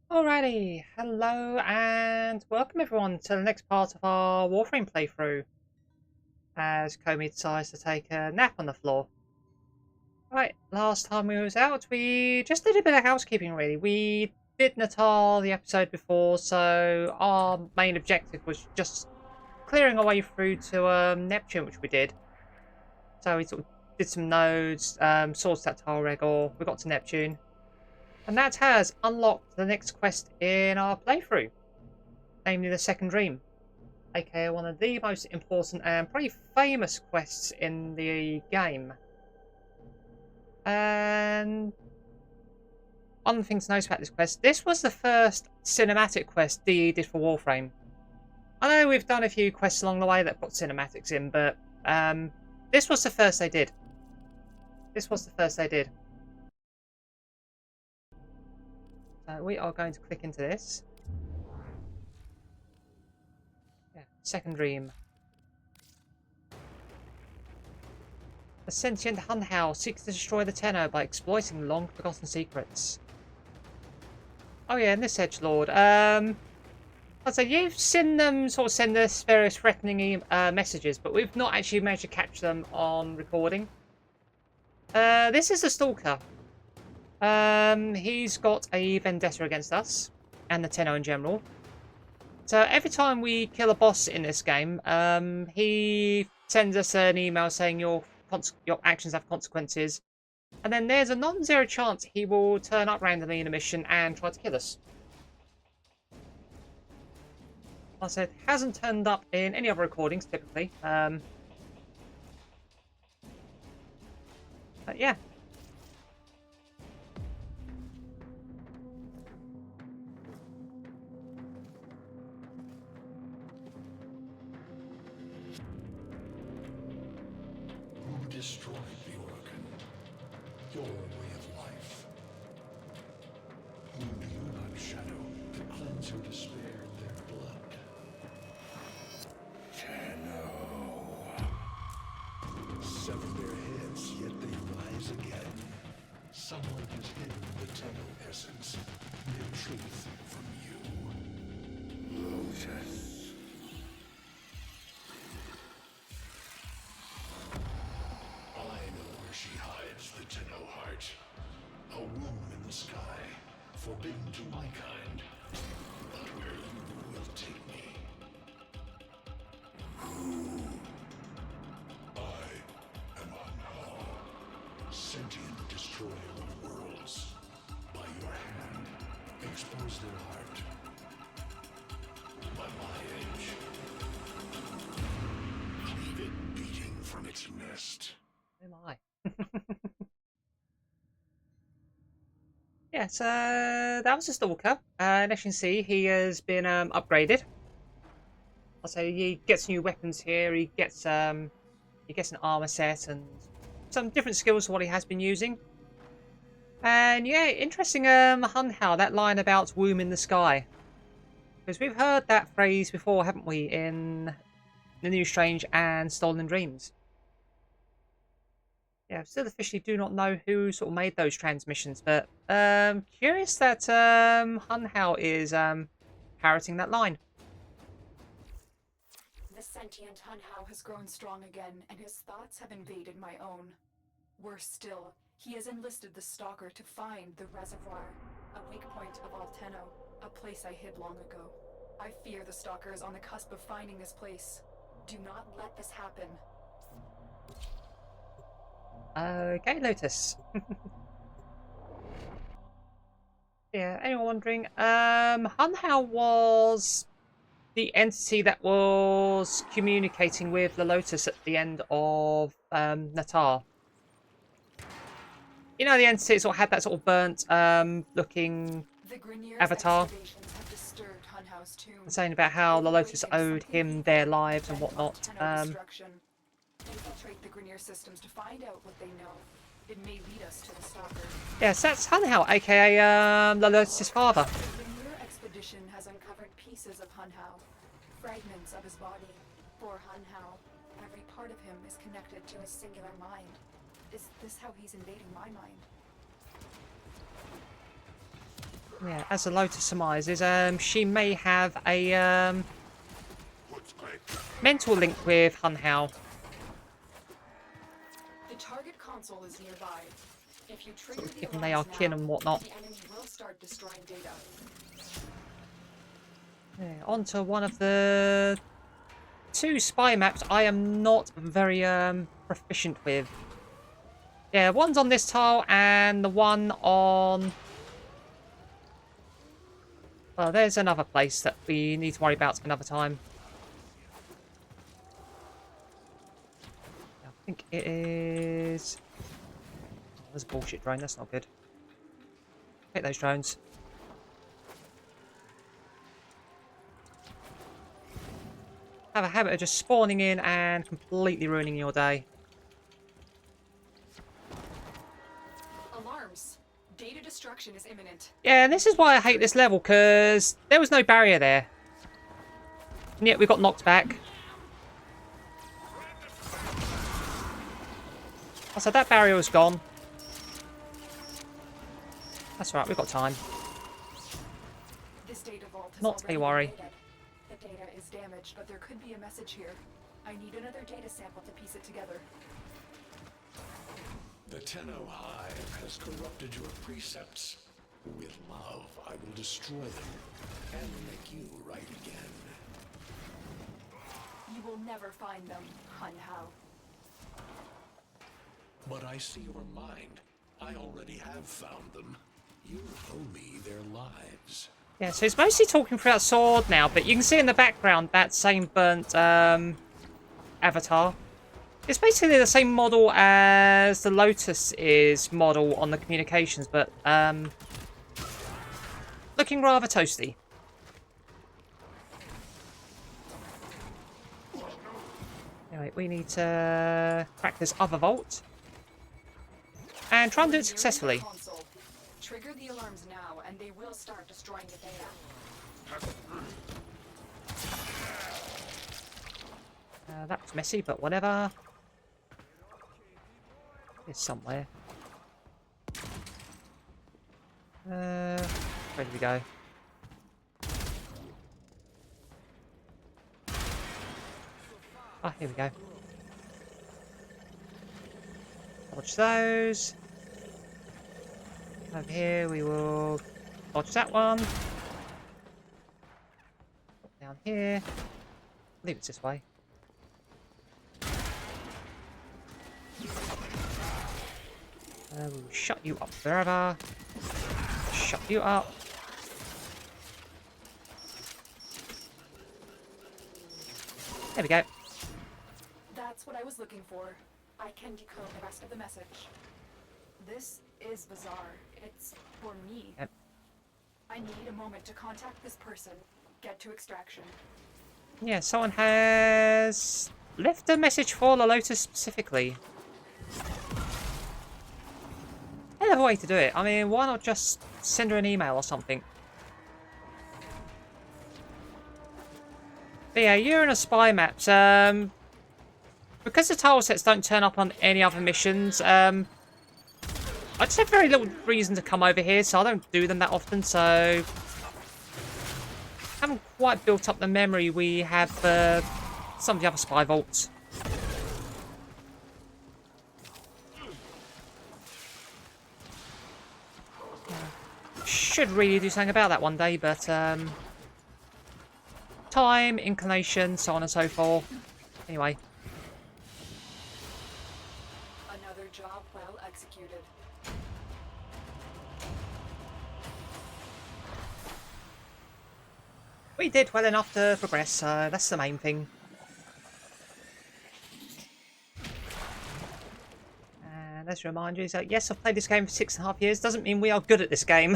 Alrighty, hello and welcome everyone to the next part of our Warframe playthrough as Comey decides to take a nap on the floor. Right, last time we was out we just did a bit of housekeeping really. We did Natal the episode before, so our main objective was just clearing our way through to Neptune, which we did. So we sort of did some nodes, sorted that tile regor, we got to Neptune. And that has unlocked the next quest in our playthrough, namely the Second Dream, aka one of the most important and pretty famous quests in the game. And one thing to note about this quest, this was the first cinematic quest DE did for Warframe. I know we've done a few quests along the way that put cinematics in, but this was the first they did. This was the first they did. So we are going to click into this. Yeah, Second Dream. A sentient Hunhow seeks to destroy the Tenno by exploiting long-forgotten secrets. Oh yeah, and this edgelord. I'd say you've seen them sort of send us various threatening messages, but we've not actually managed to capture them on recording. This is a stalker. He's got a vendetta against us and the Tenno in general. So every time we kill a boss in this game, he sends us an email saying your actions have consequences. And then there's a non-zero chance he will turn up randomly in a mission and try to kill us. Like I said, hasn't turned up in any other recordings, typically. But yeah. Who destroyed the organ? Your way of life. Whom do you not shadow to cleanse your despair in their blood? Tenno. Sever their heads, yet they rise again. Someone has hidden the Tenno essence, their truth from you. Lotus. She hides the Tenno heart, a womb in the sky, forbidden to my kind, but where you will take me. I am Hunhow, sentient destroyer of worlds. By your hand, expose their heart. By my edge, leave it beating from its nest. Oh my. Yeah, so that was a stalker. And as you can see, he has been upgraded. So he gets new weapons here. He gets an armor set and some different skills to what he has been using. And yeah, interesting Hunhow, that line about womb in the sky. Because we've heard that phrase before, haven't we, in The New Strange and Stolen Dreams. Yeah, still officially do not know who sort of made those transmissions, but curious that Hunhow is parroting that line. The sentient Hunhow has grown strong again, and his thoughts have invaded my own. Worse still, he has enlisted the Stalker to find the reservoir, a weak point of all Tenno, a place I hid long ago. I fear the Stalker is on the cusp of finding this place. Do not let this happen. Okay, Lotus. Yeah, anyone wondering? Hunhow was the entity that was communicating with the Lotus at the end of Natal. You know, the entity sort of had that sort of burnt looking avatar. Saying about how the Lotus owed him their lives and whatnot. Infiltrate the Grineer systems to find out what they know. It may lead us to the Stalker. Yes, that's Hunhow, aka the Lotus's father. The Grineer expedition has uncovered pieces of Hunhow, fragments of his body. For Hunhow, every part of him is connected to a singular mind. Is this how he's invading my mind? Yeah, as the Lotus surmises, she may have a mental link with Hun Hao. The target console is nearby. If you trigger Sort of the given they are alarms kin now, and whatnot. the enemy will start destroying data. Yeah, onto one of the 2 spy maps I am not very proficient with. Yeah, one's on this tile and the one on... Well, there's another place that we need to worry about another time. I think it is... Oh, there's a bullshit drone, that's not good. Hit those drones. Have a habit of just spawning in and completely ruining your day. Alarms. Data destruction is imminent. Yeah, and this is why I hate this level, because there was no barrier there. And yet we got knocked back. So that barrier was gone. That's right, we've got time. This data vault has Not a already worry. been raided. The data is damaged, but there could be a message here. I need another data sample to piece it together. The Tenno Hive has corrupted your precepts. With love, I will destroy them and make you right again. You will never find them, Hun Hao. But I see your mind. I already have found them. You owe me their lives. Yeah, so it's mostly talking through that sword now, but you can see in the background that same burnt avatar. It's basically the same model as the Lotus is model on the communications, but looking rather toasty. Anyway, we need to crack this other vault and try and do it successfully. Console. Trigger the alarms now, and they will start destroying the data. That was messy, but whatever. It's somewhere. Where did we go? Ah, here we go. Dodge those. Over here we will dodge that one. Down here. I think it's this way. We'll shut you up forever. Shut you up. There we go. That's what I was looking for. I can decode the rest of the message. This is bizarre. It's for me. Yep. I need a moment to contact this person. Get to extraction. Yeah, someone has left a message for the Lotus specifically. Hell of a way to do it. I mean, why not just send her an email or something? But yeah, you're in a spy maps. Because the tile sets don't turn up on any other missions, I just have very little reason to come over here, so I don't do them that often, so... haven't quite built up the memory we have for some of the other spy vaults. Should really do something about that one day, but time, inclination, so on and so forth. Anyway. Another job well executed. We did well enough to progress, so that's the main thing. And let's remind you, so yes, I've played this game for 6.5 years. Doesn't mean we are good at this game.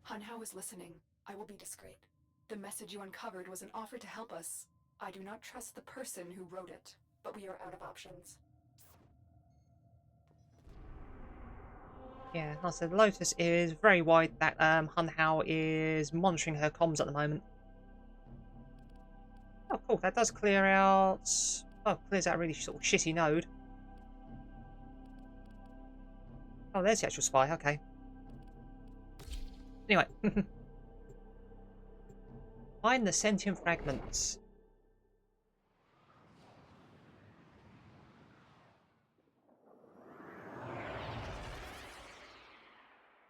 Hun Hao is listening. I will be discreet. The message you uncovered was an offer to help us. I do not trust the person who wrote it, but we are out of options. Yeah, like I said, Lotus is very wide that Hun Hao is monitoring her comms at the moment. Oh, cool. That does clear out... Oh, clears out a really sort of shitty node. Oh, there's the actual spy. Okay. Anyway. Find the sentient fragments.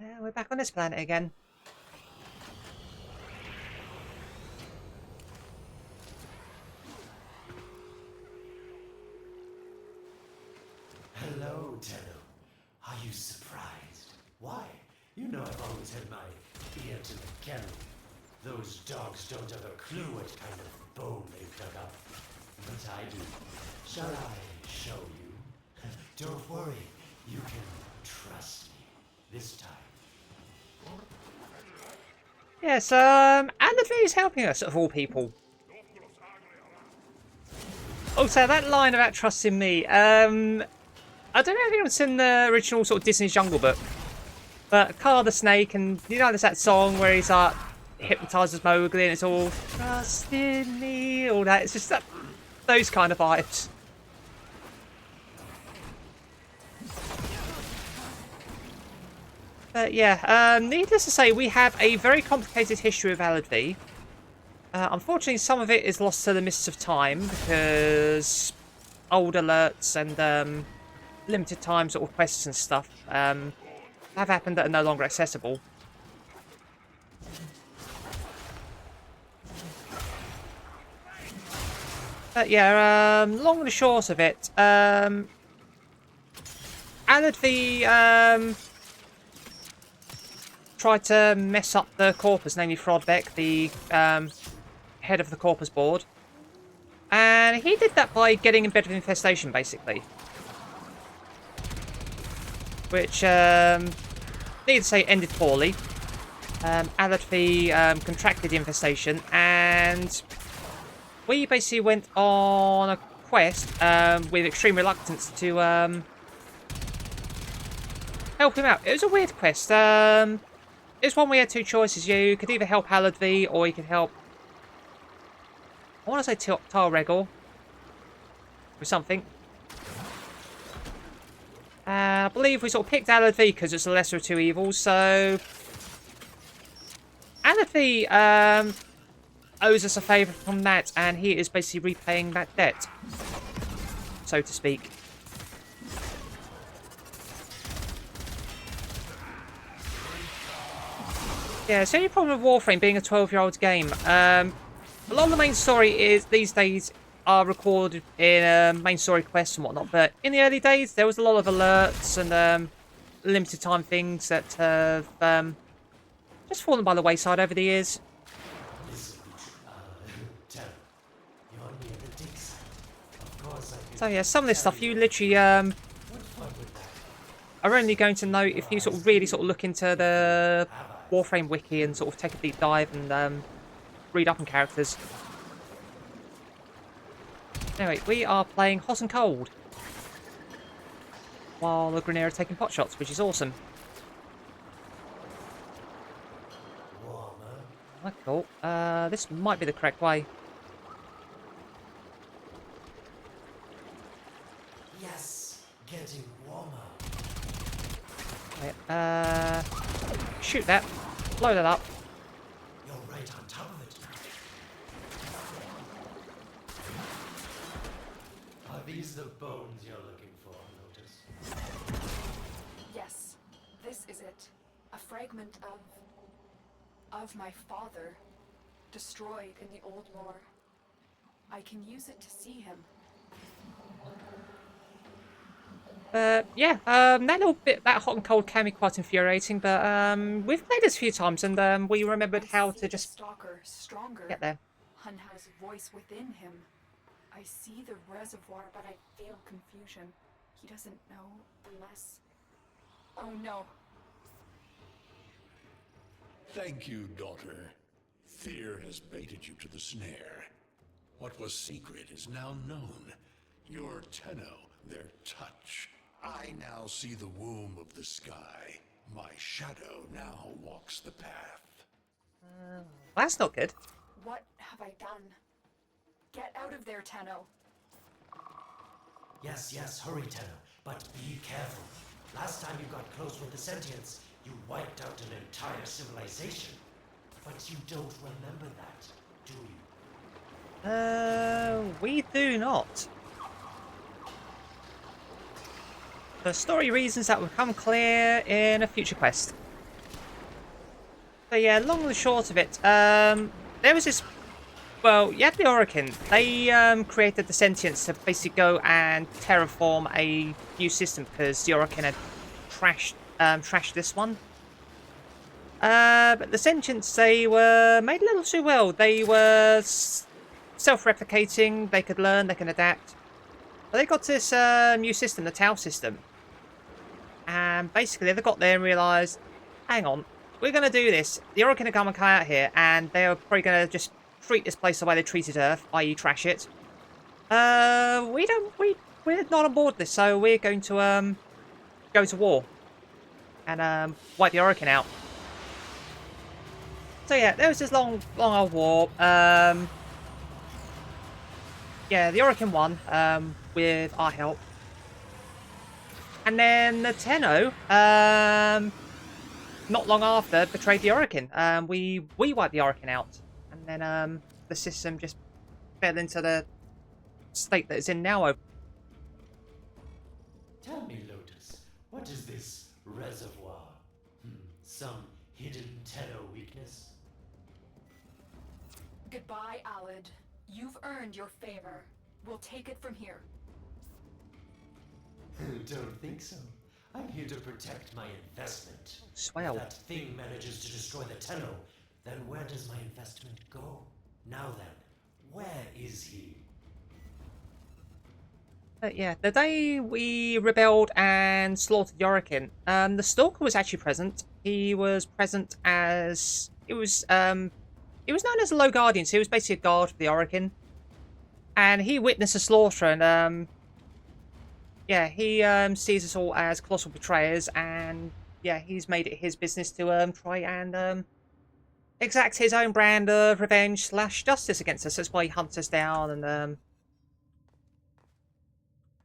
Yeah, we're back on this planet again. Hello, Tenno. Are you surprised? Why? You know I've always had my ear to the ground. Those dogs don't have a clue what kind of bone they've dug up. But I do. Shall I show you? Don't worry. You can trust me. This time. Yes, Anadri is helping us, of all people. Also, that line about trusting me, I don't know if anyone's seen the original sort of Disney Jungle Book, but Car the Snake, and you know there's that song where he's like, hypnotises Mowgli and it's all, trust in me, all that, it's just that, those kind of vibes. But yeah, needless to say, we have a very complicated history of Aladvi. Unfortunately, some of it is lost to the mists of time because old alerts and limited time sort of quests and stuff have happened that are no longer accessible. But yeah, long and short of it, Aladvi tried to mess up the Corpus, namely Frodbeck, the head of the Corpus board. And he did that by getting in bed with Infestation, basically. Which, needless to say, ended poorly. Aladvi contracted the Infestation, and we basically went on a quest with extreme reluctance to help him out. It was a weird quest. It was one where you had two choices. You could either help Aladvi or you could help, I want to say Talregor or something. I believe we sort of picked Aladvi because it's the lesser of two evils, so Aladvi owes us a favour from that, and he is basically repaying that debt, so to speak. Yeah, so the only problem with Warframe being a 12-year-old game, a lot of the main story is these days are recorded in main story quests and whatnot, but in the early days there was a lot of alerts and limited time things that have just fallen by the wayside over the years. So yeah, some of this stuff you literally are only going to know if you sort of really sort of look into the Warframe Wiki and sort of take a deep dive and read up on characters. Anyway, we are playing Hot and Cold while the Grenadier are taking pot shots, which is awesome. Oh, cool. This might be the correct way. Yes, getting warmer. Okay, shoot that. Blow that up. You're right on top of it. Are these the bones you're looking for, Lotus? Yes, this is it. A fragment of my father, destroyed in the old war. I can use it to see him. Yeah, that little bit, that Hot and Cold can be quite infuriating, but we've played this a few times and we remembered how to just stalker stronger. get there. Hun has voice within him. I see the reservoir, but I feel confusion. He doesn't know unless... Oh no. Thank you, daughter. Fear has baited you to the snare. What was secret is now known. Your Tenno, their touch. I now see the womb of the sky. My shadow now walks the path. That's not good. What have I done? Get out of there, Tenno. Yes, hurry, Tenno, but be careful. Last time you got close with the sentients, you wiped out an entire civilization. But you don't remember that, do you? We do not. For story reasons that will become clear in a future quest. So yeah, long and the short of it, there was this. Well, you had the Orokin. They created the sentients to basically go and terraform a new system because the Orokin had trashed this one. But the sentients, they were made a little too well. They were self-replicating. They could learn. They can adapt. But they got this new system, the Tau system. And basically, they got there and realised, hang on, we're going to do this. The Orokin are going to come out here, and they are probably going to just treat this place the way they treated Earth, i.e. trash it. We're not on board this, so we're going to go to war and wipe the Orokin out. So yeah, there was this long old war. Yeah, the Orokin won with our help. And then the Tenno, not long after, betrayed the Orokin. We wiped the Orokin out. And then the system just fell into the state that it's in now. Tell me, Lotus, what is this reservoir? Some hidden Tenno weakness? Goodbye, Alid. You've earned your favor. We'll take it from here. Don't think so. I'm here to protect my investment. Swell. If that thing manages to destroy the Tenno, then where does my investment go? Now then, where is he? Yeah, the day we rebelled and slaughtered Orokin, the Stalker was actually present. He was present as it was known as a low guardian, so he was basically a guard for the Orokin. And he witnessed the slaughter, and yeah, he sees us all as colossal betrayers, and yeah, he's made it his business to try and exact his own brand of revenge / justice against us. That's why he hunts us down and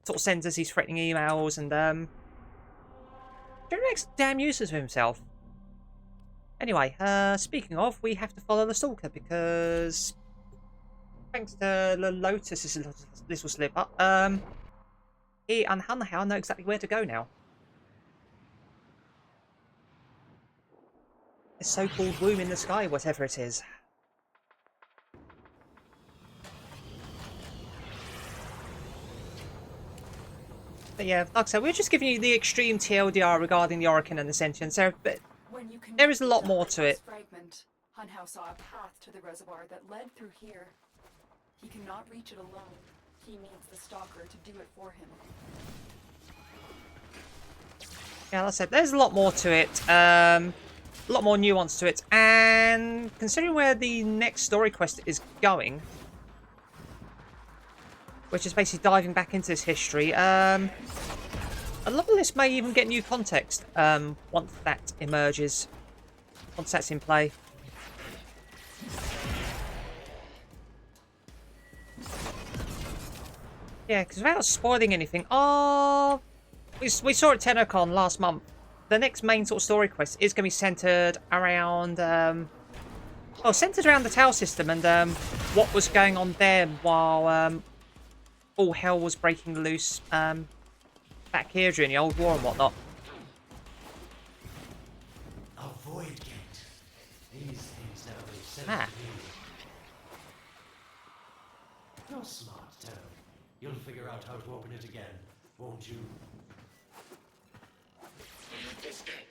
sort of sends us these threatening emails and generally makes damn uses of himself. Anyway, speaking of, we have to follow the Stalker because thanks to the Lotus's little slip up, he and Hanhao know exactly where to go now. This so-called womb in the sky, whatever it is. But yeah, like I said, we're just giving you the extreme TLDR regarding the Orokin and the Sentients. There is a lot more to it. Fragment, Hanhao saw a path to the reservoir that led through here. He cannot reach it alone. He needs the Stalker to do it for him. Yeah, like I said, there's a lot more to it. A lot more nuance to it. And considering where the next story quest is going, which is basically diving back into this history, a lot of this may even get new context once that emerges, once that's in play. Yeah, because without spoiling anything, we saw at TennoCon last month. The next main sort of story quest is going to be centered around, centered around the Tau system and what was going on there while all hell was breaking loose back here during the old war and whatnot. A void gate. These things now they've sent Ah. to me. You're smart, Tenno. You'll figure out how to open it again, won't you?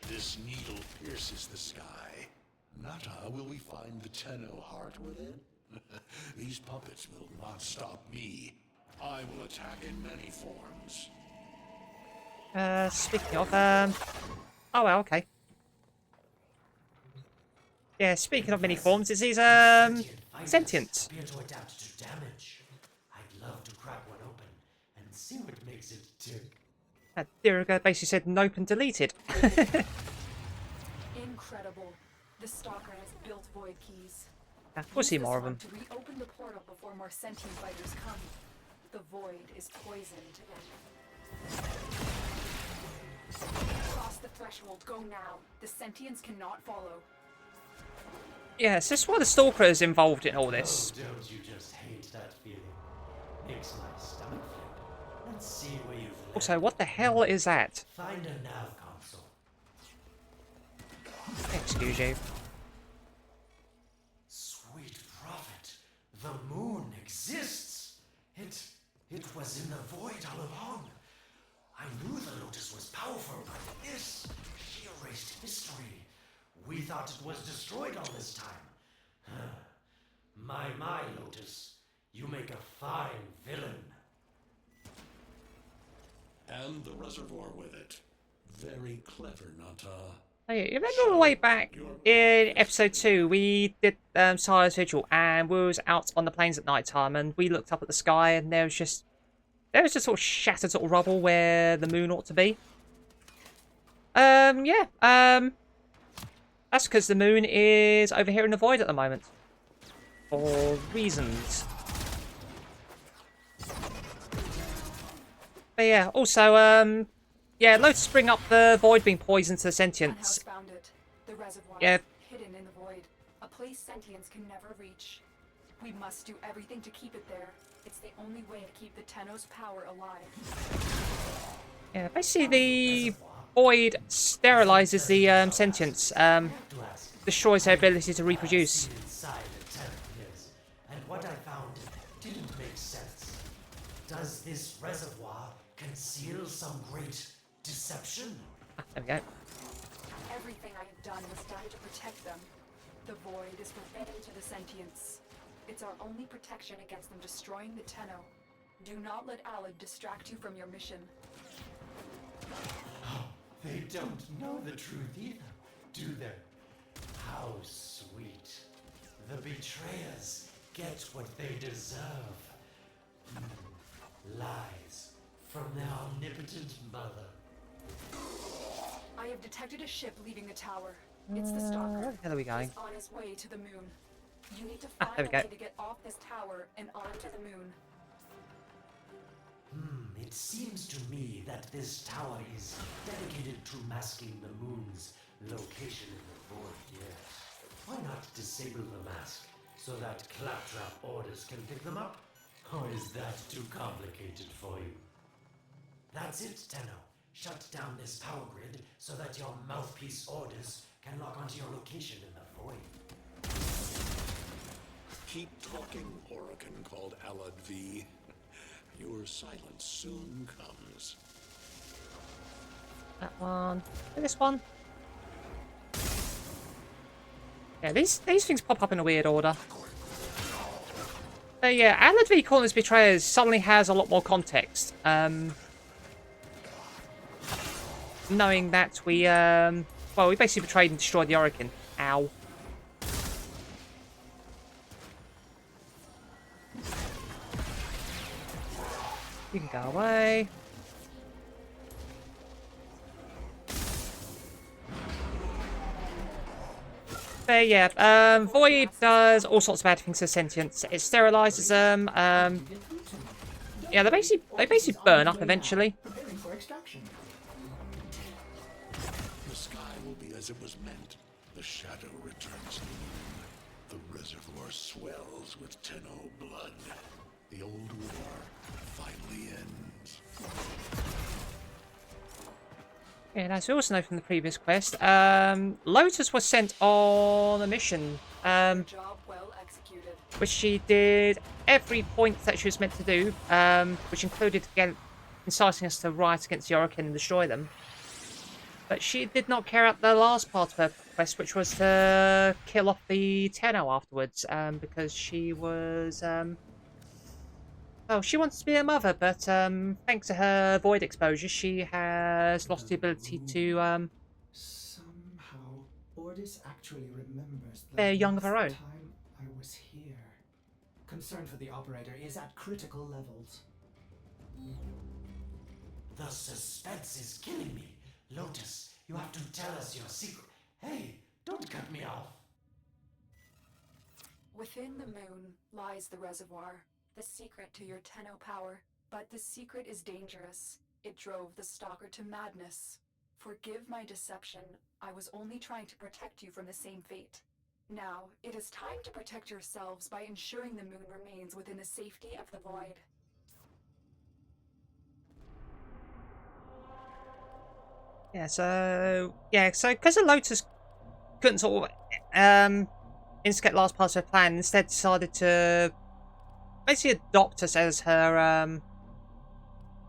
This needle pierces the sky. Not how will we find the Tenno heart within? These puppets will not stop me. I will attack in many forms. Speaking of, oh well, okay. Yeah, speaking of many forms, is these, sentient. Appear to adapt to damage. I'd love to crack one open and see what makes it tick. Diriga basically said nope and deleted. Incredible. The Stalker has built void keys. We'll see Use more of this them. one to reopen the portal before more sentient fighters come. The void is poisoned. Cross the threshold. Go now. The sentients cannot follow. Yes, this is why the Stalker is involved in all this. Oh, don't you just hate that feeling? Makes my stomach flip. Let's see where you've landed. Also, what the hell is that? Find a nav console. Excuse you. Sweet prophet, the moon exists. It was in the void all along. I knew the Lotus was powerful, but this, she erased history. We thought it was destroyed all this time. My, Lotus, you make a fine villain. And the reservoir with it. Very clever, Nata. Oh, yeah, you remember all the way back in episode 2, we did Sire's Vigil, and we was out on the plains at night time, and we looked up at the sky, and there was just sort of shattered sort of rubble where the moon ought to be. That's because the moon is over here in the void at the moment. For reasons. But yeah, also, yeah, Lotus bring up the void being poisoned to the sentients. Found it. The reservoir. Yeah. Hidden in the void. A place sentients can never reach. We must do everything to keep it there. It's the only way to keep the Tenno's power alive. Yeah, basically the void sterilizes the sentients, destroys their ability to reproduce. Inside the Tenno, yes. And what I found didn't make sense. Does this reservoir conceal some great deception? Ah, there we go. Everything I have done was done to protect them. The void is forbidden to the sentients. It's our only protection against them destroying the Tenno. Do not let Alad distract you from your mission. They don't know the truth either, do they? How sweet. The betrayers get what they deserve. Lies from their omnipotent mother. I have detected a ship leaving the tower. It's the Stalker. Where the hell are we going? It's on his way to the moon. You need to Ah, find there a we go. way to get off this tower and onto the moon. It seems to me that this tower is dedicated to masking the moon's location in the void, yes. Why not disable the mask so that claptrap orders can pick them up? Or is that too complicated for you? That's it, Tenno. Shut down this power grid so that your mouthpiece orders can lock onto your location in the void. Keep talking, Orokin called Alad V. Your silence soon comes. That one. And this one. Yeah, these things pop up in a weird order. But yeah, Alad V calling us betrayers suddenly has a lot more context. Knowing that we, well, we basically betrayed and destroyed the Orokin. Ow. You can go away. But yeah, Void does all sorts of bad things to sentients. It sterilizes them. Yeah, they basically burn up eventually. Preparing for extraction. The sky will be as it was meant. The shadow returns to the moon. The reservoir swells with Tenno blood. The old war finally ends. Yeah, as we also know from the previous quest, Lotus was sent on a mission, Job well executed. which she did every point that she was meant to do, which included again inciting us to riot against the Orokin and destroy them. But she did not carry out the last part of her quest, which was to kill off the Tenno afterwards, because she was, well, she wants to be a mother, but thanks to her void exposure, she has lost the ability to Somehow, Ordis actually remembers the bear young of her own. last time I was here. Concern for the operator is at critical levels. The suspense is killing me. Lotus, you have to tell us your secret. Hey, don't cut me off. Within the moon lies the reservoir, the secret to your Tenno power. But the secret is dangerous. It drove the Stalker to madness. Forgive my deception. I was only trying to protect you from the same fate. Now, it is time to protect yourselves by ensuring the moon remains within the safety of the void. Yeah, so because the Lotus couldn't sort of instigate last part of her plan, instead decided to basically adopt us as her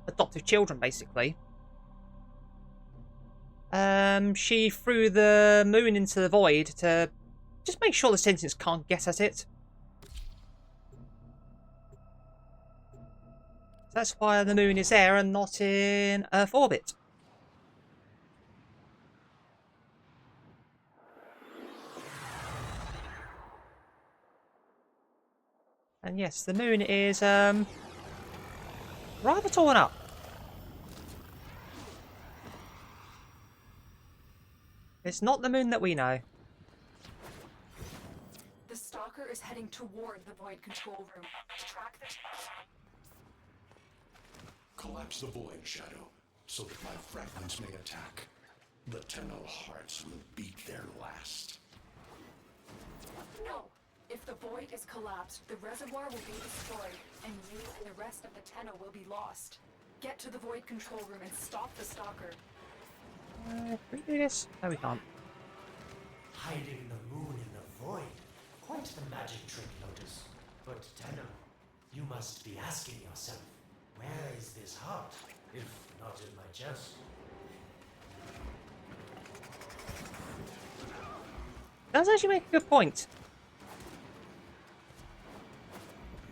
adoptive children, basically. She threw the moon into the void to just make sure the sentients can't get at it. That's why the moon is there and not in Earth orbit. And yes, the moon is rather torn up. It's not the moon that we know. The stalker is heading toward the void control room. Track the... Collapse the void, Shadow, so that my fragments may attack. The Tenno hearts will beat their last. No! If the void is collapsed, the reservoir will be destroyed, and you and the rest of the Tenno will be lost. Get to the void control room and stop the stalker. Can we do this? No, we can't. Hiding the moon in the void. Quite the magic trick, Lotus. But Tenno, you must be asking yourself, where is this heart, if not in my chest? Does actually make a good point.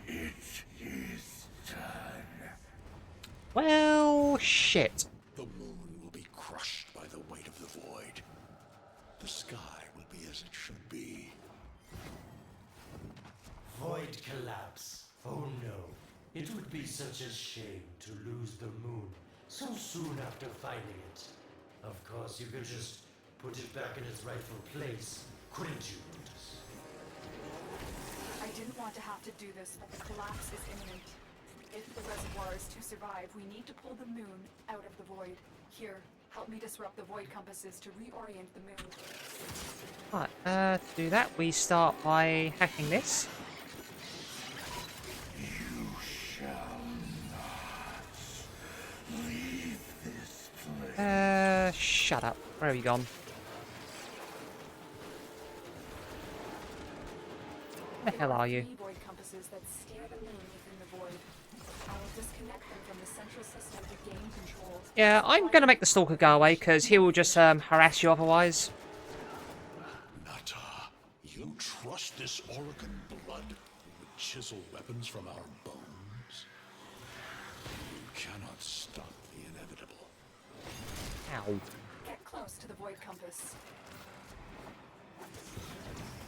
It is done. Well, shit. The moon will be crushed by the weight of the void. The sky will be as it should be. Void collapse. Oh no. It would be such a shame to lose the moon so soon after finding it. Of course, you could just put it back in its rightful place, couldn't you, Lotus? I didn't want to have to do this, but the collapse is imminent. If the reservoir is to survive, we need to pull the moon out of the void. Here, help me disrupt the void compasses to reorient the moon. Right, to do that, we start by hacking this. You shall not leave this place. Shut up. Where have you gone? Where the hell are you? Three void compasses that steer the moon within the void. I will disconnect them from the central system to gain control. Yeah, I'm going to make the Stalker go away, because he will just harass you otherwise. Nata, you trust this Orokin blood who would chisel weapons from our bones? You cannot stop the inevitable. Ow. Get close to the void compass.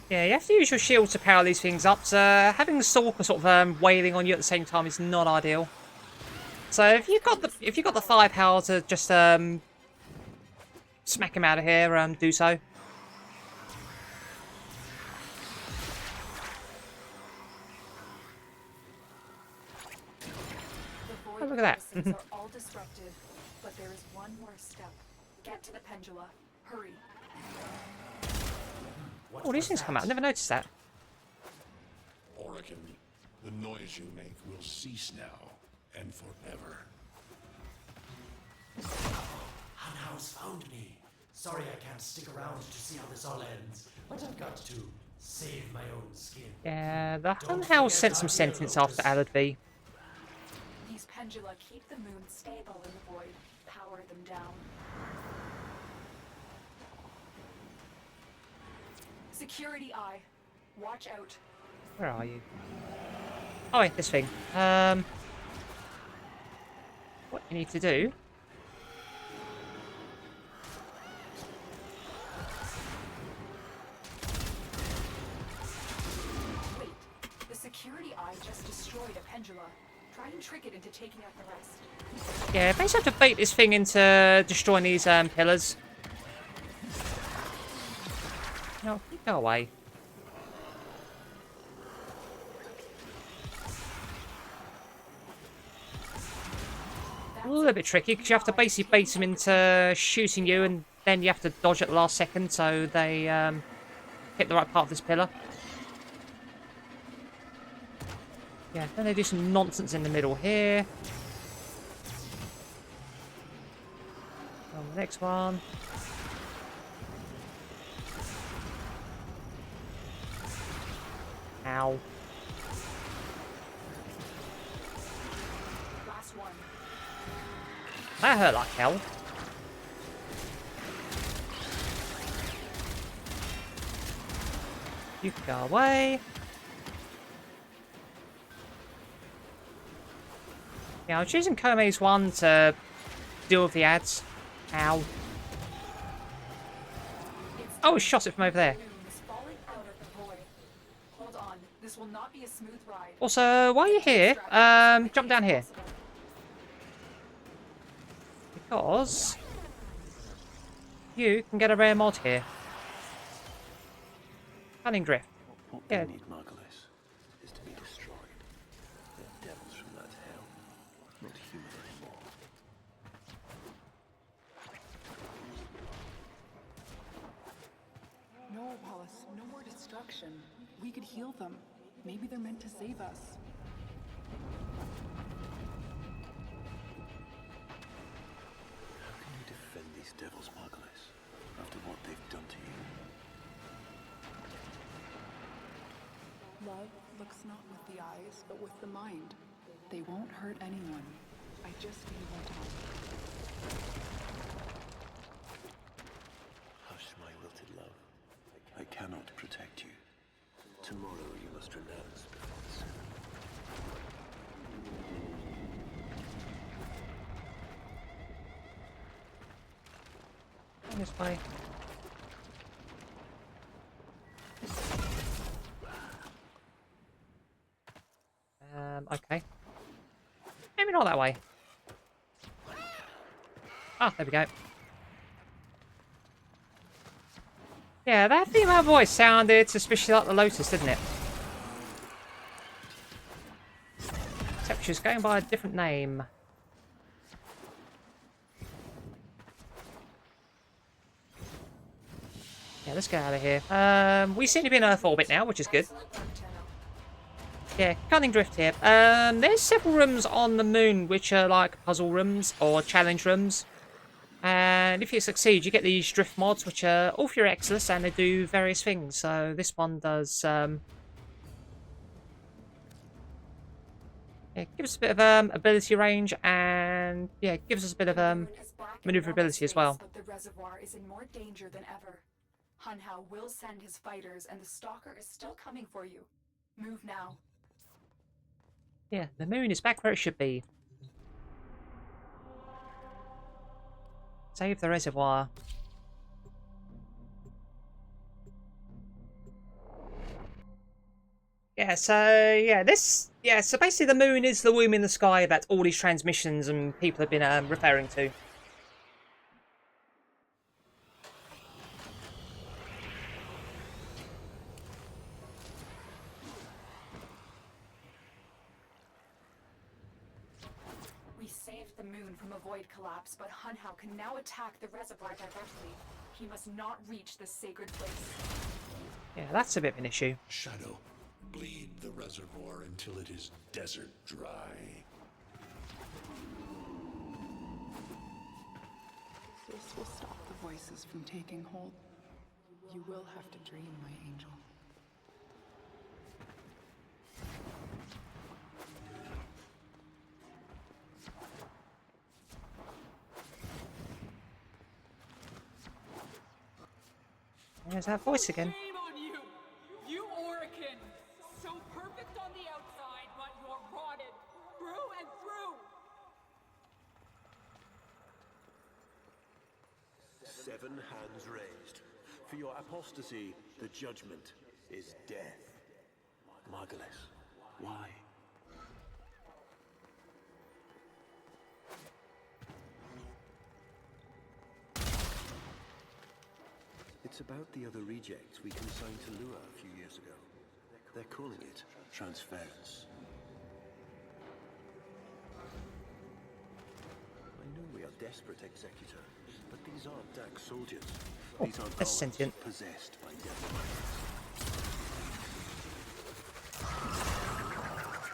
Yeah, you have to use your shield to power these things up, so having the Stalker sort of wailing on you at the same time is not ideal. So if you've got the firepower to just smack him out of here, do so. The void Oh, look at that. compasses are all disrupted, but there is one more step. Get to the pendula. Hurry. Oh, these things come out. I never noticed that. Orokin, the noise you make will cease now and forever. Hanhouse found me. Sorry I can't stick around to see how this all ends, but I've got to save my own skin. Yeah, the Hun House sent some sentence after Alad V. These pendula keep the moon stable in the void. Power them down. Security eye. Watch out. Where are you? Oh, wait, this thing. What you need to do... Wait. The security eye just destroyed a pendula. Try and trick it into taking out the rest. Yeah, basically have to bait this thing into destroying these pillars. No, go away. little bit tricky because you have to basically bait them into shooting you, and then you have to dodge at the last second so they hit the right part of this pillar. Yeah, then they do some nonsense in the middle here. On the next one. Ow. Last one. That hurt like hell. You can go away. Yeah, I'm choosing Kome's one to deal with the ads. Ow. Oh, it shot it from over there. Balloons falling out of the void. Hold on. This will not be a smooth ride. Also, while you're here, jump down here. Because you can get a rare mod here. Cunning Drift. What Yeah. they need, Margulis, is to be destroyed. They're devils from that hell, not human anymore. No, Wallace, no more destruction. We could heal them. Maybe they're meant to save us. How can you defend these devils, Margulis, after what they've done to you? Love looks not with the eyes, but with the mind. They won't hurt anyone. I just need more time. Hush, my wilted love. I cannot protect you. Tomorrow you must renounce before the sun. This way. Okay. Maybe not that way. Ah, there we go. Yeah, that female voice sounded suspiciously like the Lotus, didn't it? Except she was going by a different name. Yeah, let's get out of here. We seem to be in Earth orbit now, which is good. Yeah, Cunning Drift here. There's several rooms on the moon which are like puzzle rooms or challenge rooms. And if you succeed, you get these drift mods, which are all for your Exodus, and they do various things. So this one does... yeah, gives us a bit of ability range, and yeah, gives us a bit of maneuverability as well. But the reservoir is in more danger than ever. Hunhao will send his fighters, and the Stalker is still coming for you. Move now. Yeah, the moon is back where it should be. Save the reservoir. Yeah, so so basically the moon is the womb in the sky that all these transmissions and people have been referring to. We saved the moon from a void collapse, but Hunhao can now attack the reservoir directly. He must not reach the sacred place. Yeah, that's a bit of an issue. Shadow, bleed the reservoir until it is desert dry. This will stop the voices from taking hold. You will have to dream, my angel. There's that voice again. Shame on you! You Orican! So perfect on the outside, but you're rotted through and through! 7 hands raised. For your apostasy, the judgment is death. Margulis, why? It's about the other rejects we consigned to Lua a few years ago. They're calling it transference. desperate executor, but these aren't Dark soldiers. Oh, These are that's gods sentient. possessed by devil.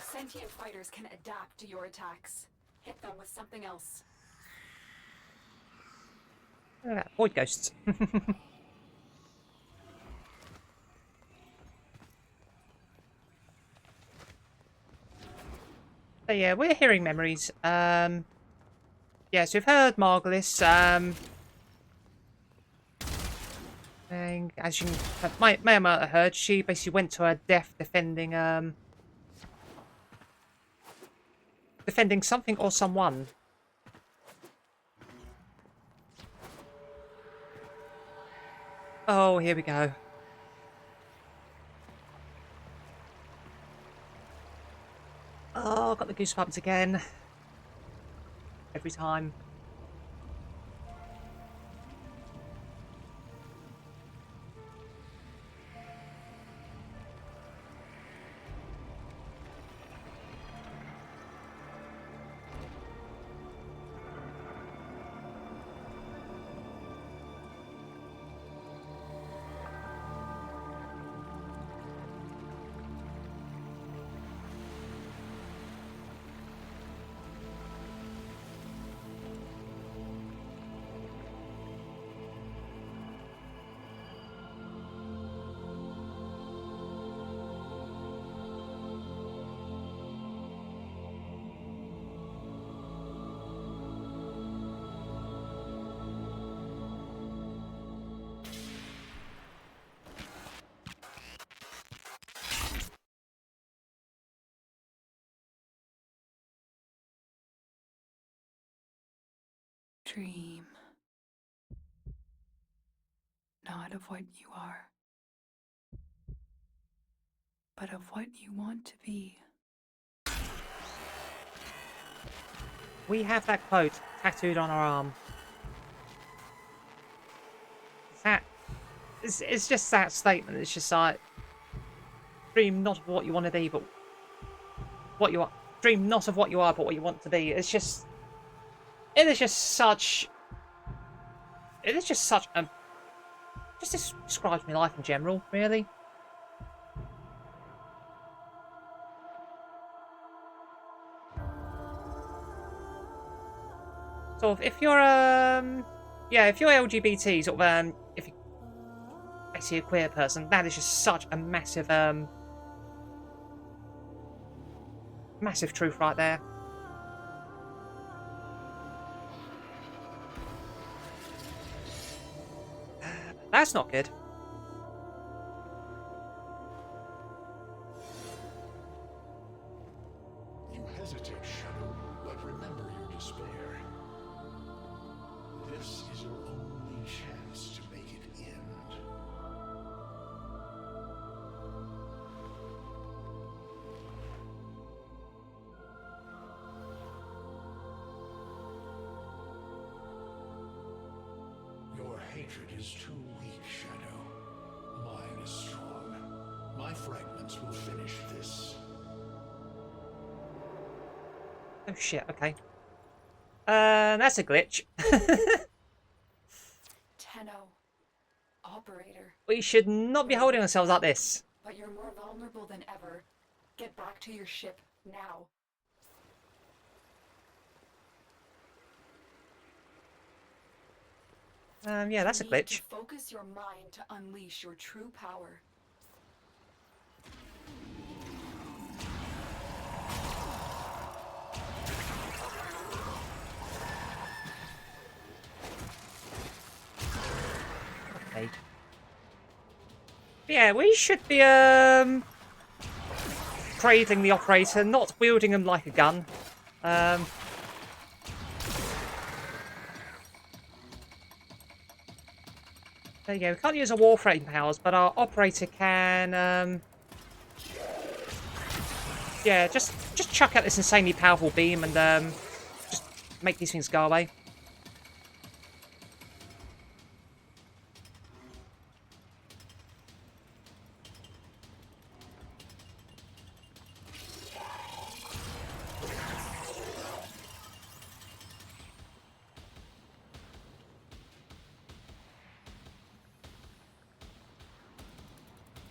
Sentient fighters can adapt to your attacks. Hit them with something else. Look at that, void ghosts. So yeah, we're hearing memories. Yeah, so we've heard Margulis. And as you may or may not have heard, she basically went to her death defending defending something or someone. Oh, here we go. Oh, got the goosebumps again. Every time. Dream. Not of what you are, but of what you want to be. We have that quote tattooed on our arm. It's just that statement. It's just like, dream not of what you want to be, but what you are. Dream not of what you are, but what you want to be. It's just, it is just such a, just describes my life in general, really. Sort of, if you're yeah, if you're LGBT, sort of if you actually a queer person, that is just such a massive massive truth right there. That's not good. You hesitate, Shadow, but remember your despair. This is your only chance to make it end. Your hatred is too weak, Shadow. Mine is strong. My fragments will finish this. Oh shit, okay. That's a glitch. Tenno. Operator. We should not be holding ourselves like this. But you're more vulnerable than ever. Get back to your ship, now. Yeah, that's a You need glitch. to focus your mind to unleash your true power. Okay. Yeah, we should be cradling the operator, not wielding him like a gun. There you go. We can't use our Warframe powers, but our operator can. Yeah, just chuck out this insanely powerful beam and just make these things go away.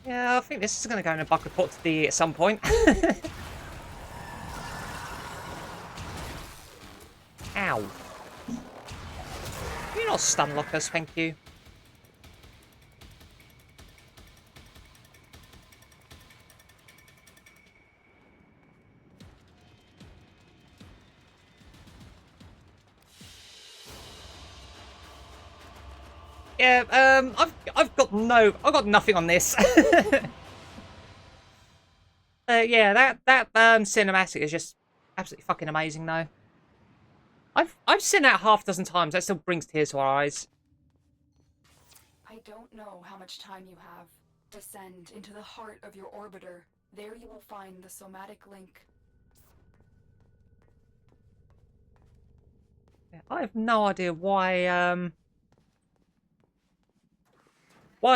Yeah, I think this is going to go in a buck report to the at some point. Ow. You're not stun lockers, thank you. Yeah, I've got nothing on this. Yeah, that cinematic is just absolutely fucking amazing, though. I've seen that half a dozen times. That still brings tears to our eyes. I don't know how much time you have. Descend into the heart of your orbiter. There you will find the somatic link. Yeah, I have no idea why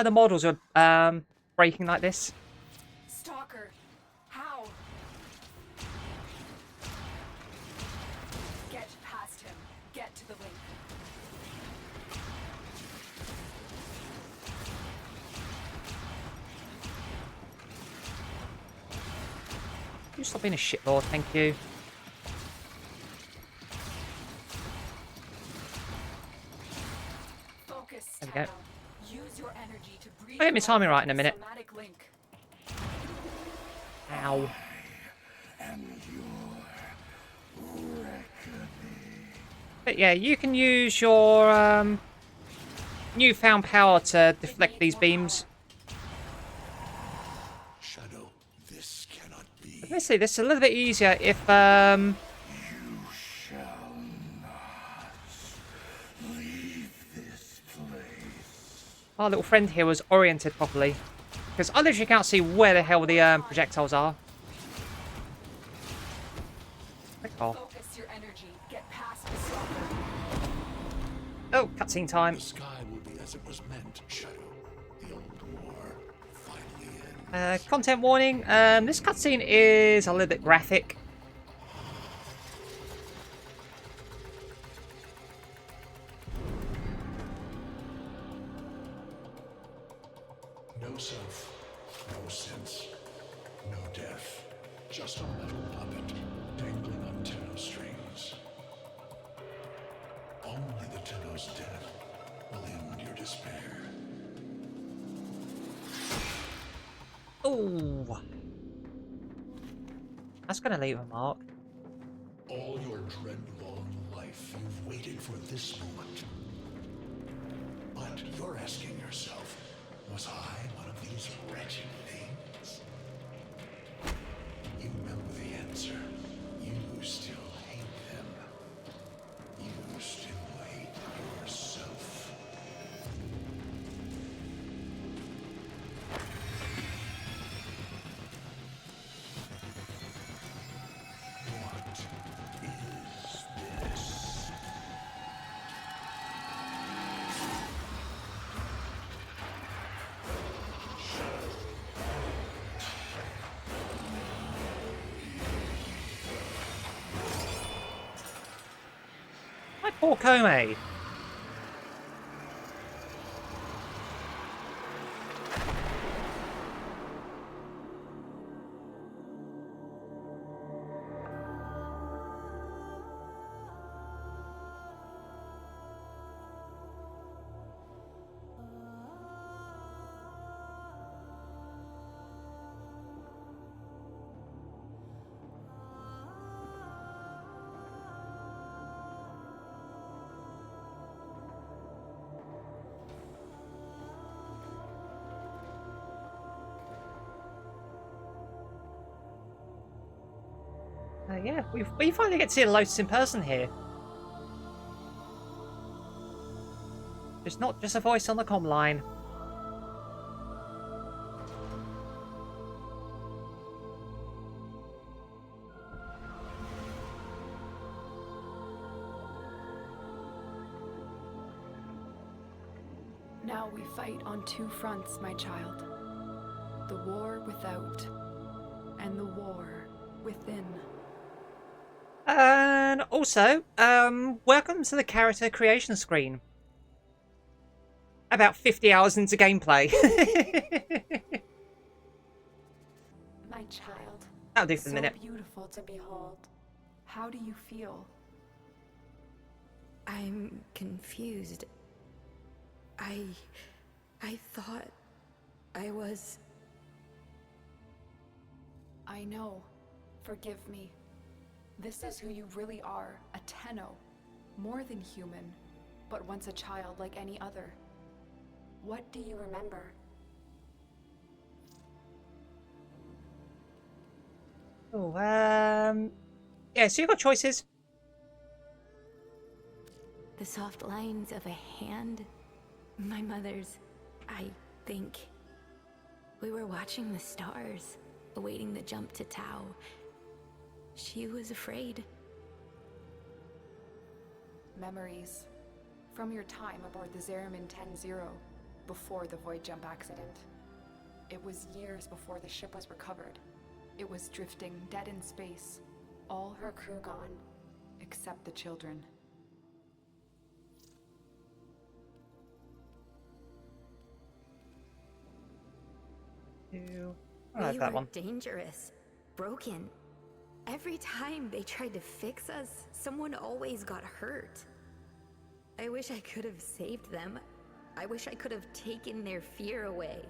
the models are breaking like this. Stalker, how? Get past him. Get to the link. You stop being a shitlord, thank you. Focus, There we go. Use your energy to breathe. I'll get my timing right in a minute. Somatic link. Ow. But yeah, you can use your newfound power to deflect these beams. Shadow, this cannot be. Let's see, this is a little bit easier if You shall not leave this place. our little friend here was oriented properly. Because I literally can't see where the hell the projectiles are. Frick off. Focus your energy. Get past the stalker. Oh, cutscene time. The sky will be as it was meant, Shadow. The old war finally ends. Content warning. This cutscene is a little bit graphic. No self, no sense, no death. Just a metal puppet dangling on Tenno strings. Only the Tenno's death will end your despair. Ooh. That's gonna leave a mark. All your dread-long life, you've waited for this moment. But you're asking yourself, was I one of these wretched things? You know the answer. You still hate them. You still hate yourself. What is this? My poor Kome. Yeah, we finally get to see a Lotus in person here. It's not just a voice on the comm line. Now we fight on two fronts, my child. The war without, and the war within. And also, welcome to the character creation screen. About 50 hours into gameplay. child. That'll do for the So minute. beautiful to behold. How do you feel? I'm confused. I thought I was... I know. Forgive me. This is who you really are, a Tenno. More than human, but once a child like any other. What do you remember? Oh, yeah, so you've got choices. The soft lines of a hand. My mother's, I think. We were watching the stars, awaiting the jump to Tau. She was afraid. Memories. From your time aboard the Zeramin 10-0, before the void jump accident. It was years before the ship was recovered. It was drifting dead in space. All her crew gone, except the children. I like that one. Dangerous, broken. Every time they tried to fix us, someone always got hurt. I wish I could have saved them. I wish I could have taken their fear away.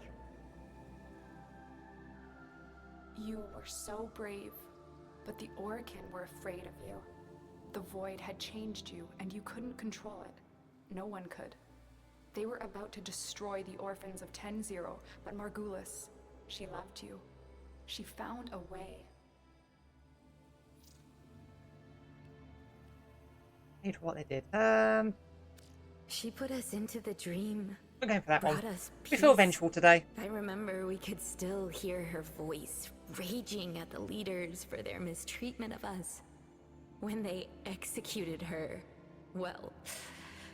You were so brave, but the Orokin were afraid of you. The void had changed you, and you couldn't control it. No one could. They were about to destroy the orphans of 10-0, but Margulis, she loved you. She found a way. Hate what they did. She put us into the dream. We're going for that one. Brought us We feel peace. vengeful today. I remember we could still hear her voice, raging at the leaders for their mistreatment of us. When they executed her, well,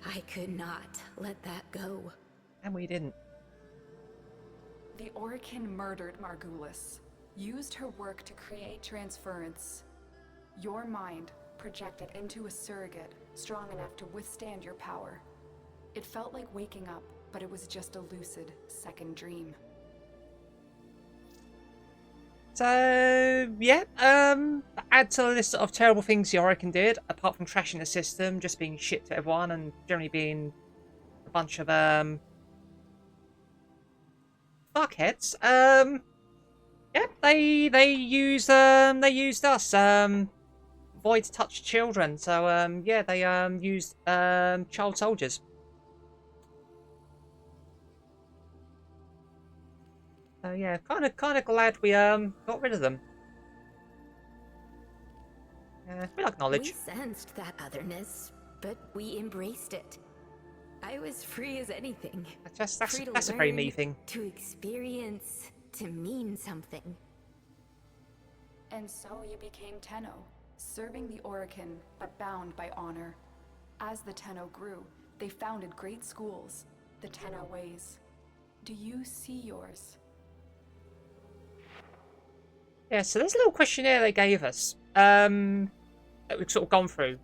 I could not let that go. And we didn't. The Orokin murdered Margulis, used her work to create transference. Your mind projected into a surrogate strong enough to withstand your power. It felt like waking up, but it was just a lucid second dream. So, yeah, add to the list of terrible things the Orokin did, apart from trashing the system, just being shit to everyone, and generally being a bunch of, fuckheads. Yeah, they used us, Void to touch children, so, yeah, they, used, child soldiers. So yeah, kind of glad we got rid of them. We like knowledge. We sensed that otherness, but we embraced it. I was free as anything. That's Free to a very learn, me thing. to experience, to mean something. And so you became Tenno, serving the Orokin, but bound by honor. As the Tenno grew, they founded great schools, the Tenno ways. Do you see yours? Yeah, so there's a little questionnaire they gave us that we've sort of gone through.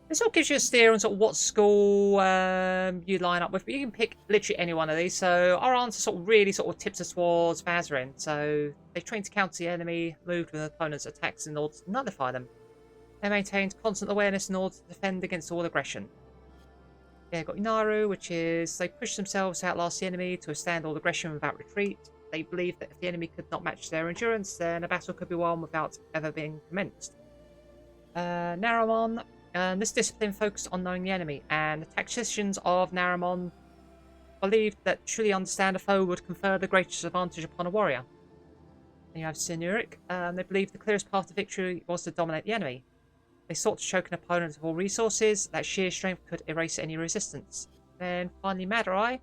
This sort of gives you a steer on sort of what school you line up with, but you can pick literally any one of these. So our answer sort of really sort of tips us towards Vazarin. So they trained to counter the enemy, moved with opponents' attacks in order to nullify them. They maintained constant awareness in order to defend against all aggression. Yeah, got Inaru, which is they push themselves to outlast the enemy to withstand all aggression without retreat. They believe that if the enemy could not match their endurance, then a battle could be won without ever being commenced. Naramon, this discipline focused on knowing the enemy, and the tacticians of Naramon believed that to truly understand a foe would confer the greatest advantage upon a warrior. Then you have Sinurik, they believed the clearest path to victory was to dominate the enemy. They sought to choke an opponent of all resources, that sheer strength could erase any resistance. Then finally Madurai,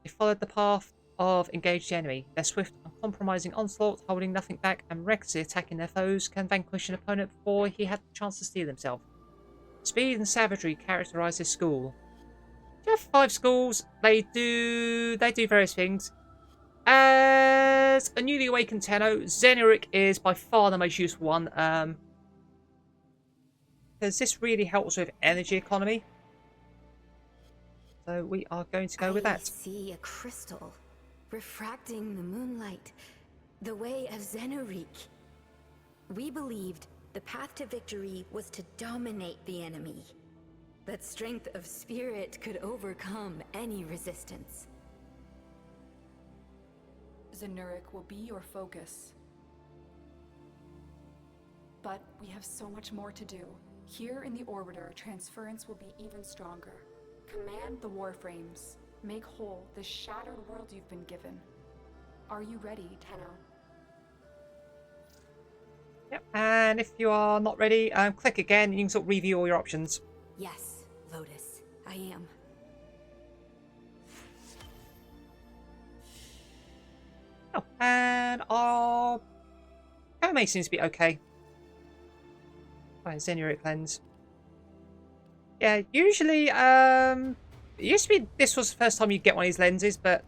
they followed the path of engage the enemy. Their swift, uncompromising onslaught, holding nothing back and recklessly attacking their foes, can vanquish an opponent before he had the chance to steal himself. Speed and savagery characterise this school. You have 5 schools. They do various things. As a newly awakened Tenno, Zenurik is by far the most useful one. Because this really helps with energy economy. So we are going to go with that. I see a crystal refracting the moonlight. The way of Xenorik. We believed the path to victory was to dominate the enemy. That strength of spirit could overcome any resistance. Xenorik will be your focus. But we have so much more to do. Here in the Orbiter, transference will be even stronger. Command the Warframes. Make whole the shattered world you've been given. Are you ready, Tenno? Yep, and if you are not ready, click again. You can sort of review all your options. Yes, Lotus, I am. Oh, and our Kome seems to be okay. Fine, Xenorik lens. Yeah, usually, it used to be this was the first time you get one of these lenses, but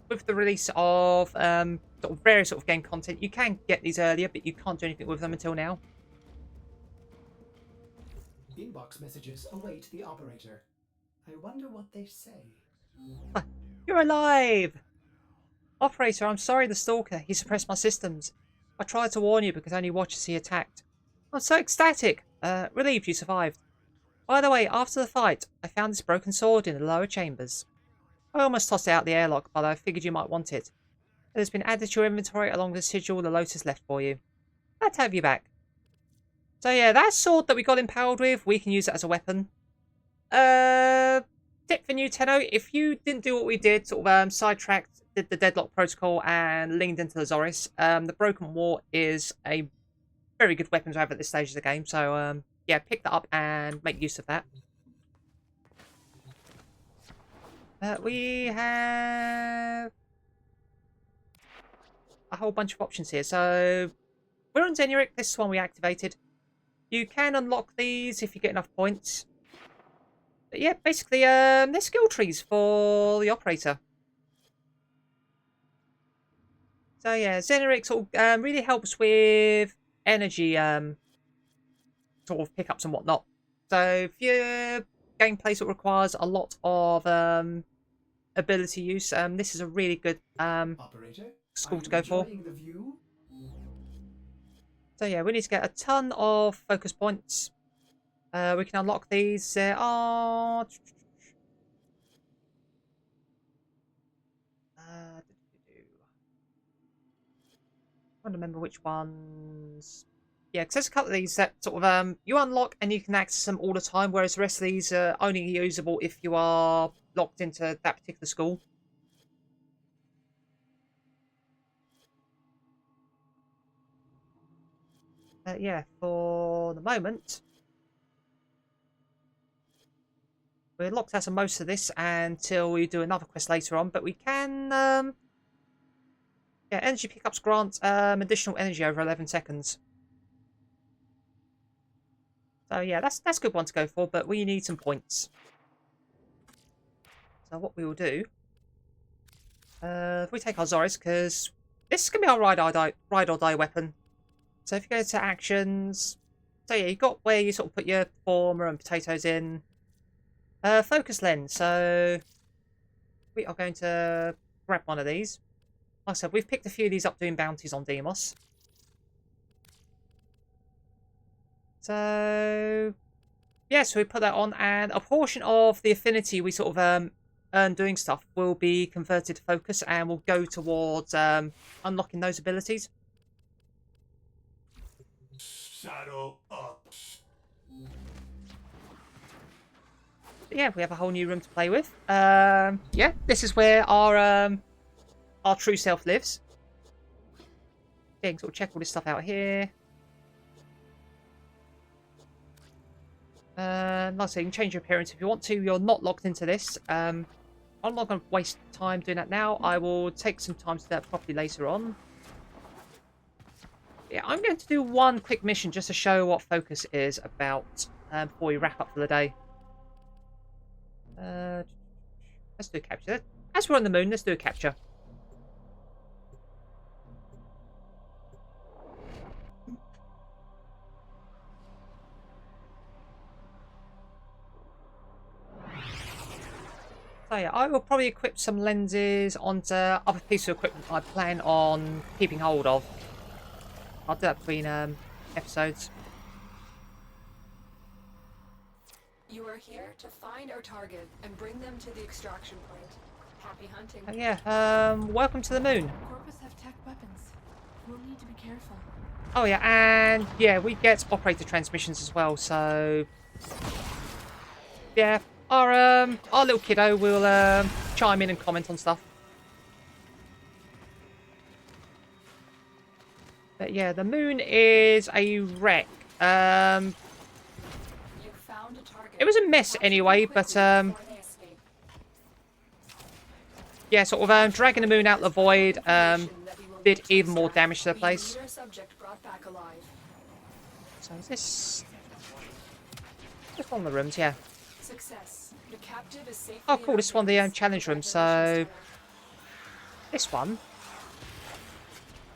with the release of sort of various sort of game content, you can get these earlier, but you can't do anything with them until now. Inbox messages await the operator. I wonder what they say. You're alive! Operator, I'm sorry the Stalker. He suppressed my systems. I tried to warn you because only watchers he attacked. I'm so ecstatic. Relieved you survived. By the way, after the fight, I found this broken sword in the lower chambers. I almost tossed it out the airlock, but I figured you might want it. It has been added to your inventory along with the sigil the Lotus left for you. Glad to have you back. So yeah, that sword that we got impaled with, we can use it as a weapon. Tip for new Tenno, if you didn't do what we did, sort of sidetracked, did the Deadlock Protocol and leaned into the Zoris, the Broken War is a very good weapon to have at this stage of the game. So yeah, pick that up and make use of that. We have a whole bunch of options here. So we're on Xenorik. This is one we activated. You can unlock these if you get enough points. But yeah, basically, they're skill trees for the operator. So yeah, Xenorik sort of really helps with energy sort of pickups and whatnot. So if your gameplay sort of requires a lot of ability use, this is a really good Operator, school to go for. the view? So yeah, we need to get a ton of focus points. We can unlock these. There are... I don't remember which ones. Yeah, because there's a couple of these that sort of you unlock and you can access them all the time, whereas the rest of these are only usable if you are locked into that particular school. Yeah, for the moment, we're locked out of most of this until we do another quest later on, but we can... yeah, energy pickups grant additional energy over 11 seconds. So yeah, that's a good one to go for, but we need some points. So what we will do... if we take our Zoris, because this is going to be our ride or die weapon. So if you go to actions... So yeah, you've got where you sort of put your former and potatoes in. Focus lens. So we are going to grab one of these. Like I said, we've picked a few of these up doing bounties on Demos. So yeah, so we put that on, and a portion of the affinity we sort of earn doing stuff will be converted to focus and will go towards unlocking those abilities. Saddle up. Yeah, we have a whole new room to play with. Yeah, this is where our true self lives. Yeah, you can sort of check all this stuff out here. Like I say, you can change your appearance if you want to. You're not locked into this. I'm not going to waste time doing that now. I will take some time to do that properly later on. Yeah, I'm going to do one quick mission just to show what focus is about before we wrap up for the day. Let's do a capture. As we're on the moon, let's do a capture. So yeah, I will probably equip some lenses onto other pieces of equipment I plan on keeping hold of. I'll do that between episodes. You are here to find our target and bring them to the extraction point. Happy hunting. Yeah, welcome to the moon. Corpus have tech weapons. We'll need to be careful. Oh yeah, and yeah, we get operator transmissions as well, so yeah, our little kiddo will chime in and comment on stuff. But yeah, the moon is a wreck. You found a target. It was a mess anyway, but yeah, sort of dragging the moon out of the void did even more damage to the place. So is this one of the rooms? Yeah. Oh, cool. This is one of the challenge rooms. So this one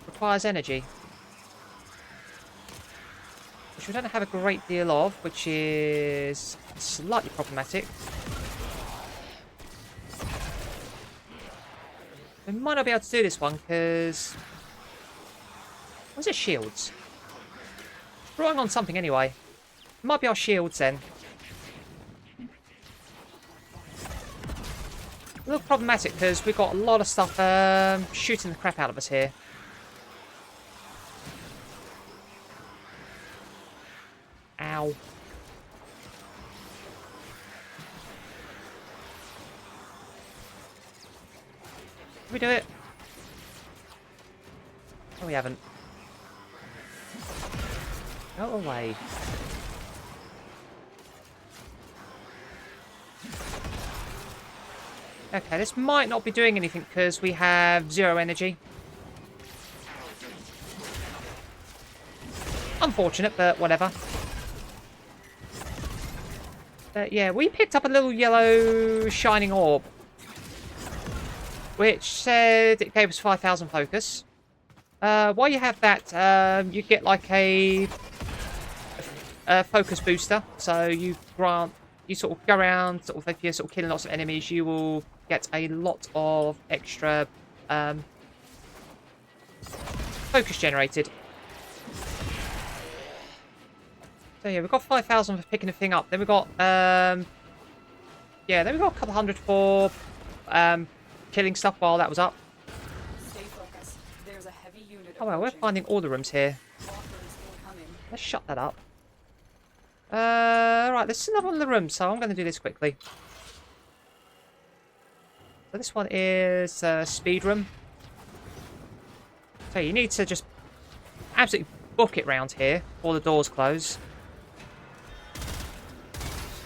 requires energy, which we don't have a great deal of, which is slightly problematic. We might not be able to do this one because... Was it shields? Drawing on something anyway. It might be our shields then. A little problematic because we've got a lot of stuff shooting the crap out of us here. Ow. Did we do it? No, we haven't. Go away. Okay, this might not be doing anything because we have 0 energy. Unfortunate, but whatever. But yeah, we picked up a little yellow shining orb, which said it gave us 5,000 focus. While you have that, you get like a focus booster. So you sort of go around, sort of if you're sort of killing lots of enemies, you will get a lot of extra focus generated. So yeah, we've got 5,000 for picking the thing up. Then we've got yeah, then we've got a couple hundred for killing stuff while that was up. Stay focused. There's a heavy unit. Oh well, we're finding all the rooms here. Let's shut that up. Right, this is another one of the rooms, so I'm going to do this quickly. So this one is speed room. So you need to just absolutely book it round here before the doors close.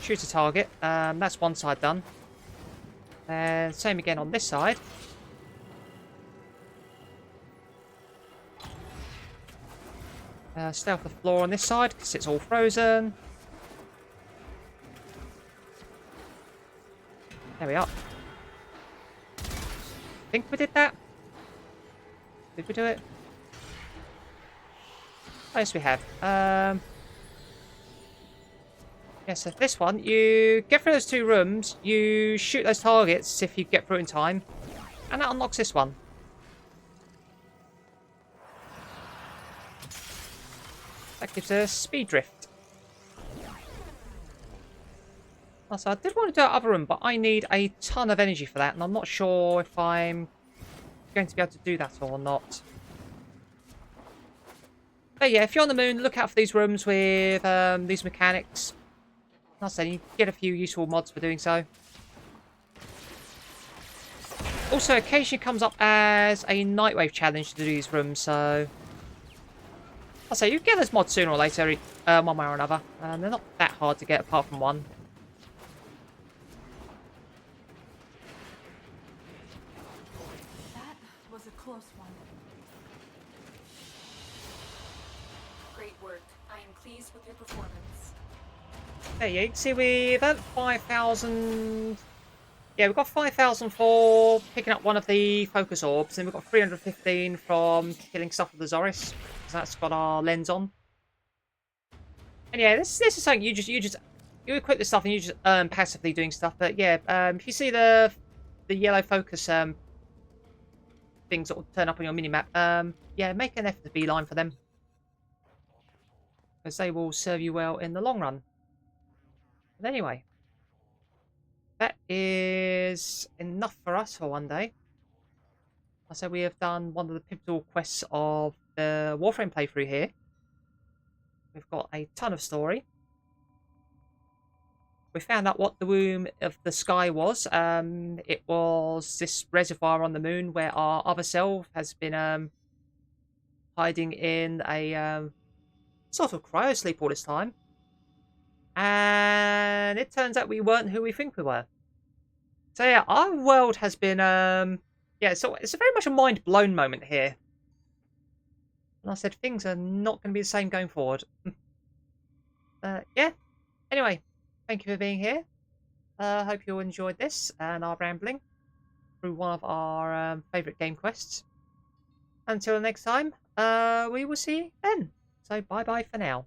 Shoot a target. That's one side done. And same again on this side. Stealth the floor on this side because it's all frozen. There we are. I think we did that. Did we do it? Oh, yes, we have. Yeah, so this one, you get through those 2 rooms, you shoot those targets if you get through in time, and that unlocks this one. That gives us speed drift. Also, I did want to do that other room, but I need a ton of energy for that, and I'm not sure if I'm going to be able to do that or not. But yeah, if you're on the moon, look out for these rooms with these mechanics. Like I said, you get a few useful mods for doing so. Also, occasionally comes up as a Nightwave challenge to do these rooms, so... I'll say you get those mods sooner or later, one way or another. They're not that hard to get apart from one. That was a close one. Great work. I am pleased with your performance. There you can see we've earned 5,000... Yeah, we've got 5,000 for picking up one of the focus orbs, and we've got 315 from killing stuff with the Zoris. So that's got our lens on. And yeah, this is something you just you equip the stuff and you just passively doing stuff. But yeah, if you see the yellow focus things that will turn up on your minimap, yeah, make an effort to beeline for them, because they will serve you well in the long run. But anyway, that is enough for us for one day. I said we have done one of the pivotal quests of the Warframe playthrough here. We've got a ton of story. We found out what the womb of the sky was. It was this reservoir on the moon where our other self has been hiding in a sort of cryosleep all this time. And it turns out we weren't who we think we were. So yeah, our world has been yeah, so it's a very much a mind blown moment here. And I said things are not going to be the same going forward. Yeah. Anyway, thank you for being here. I hope you all enjoyed this and our rambling through one of our favourite game quests. Until next time, we will see you then. So bye bye for now.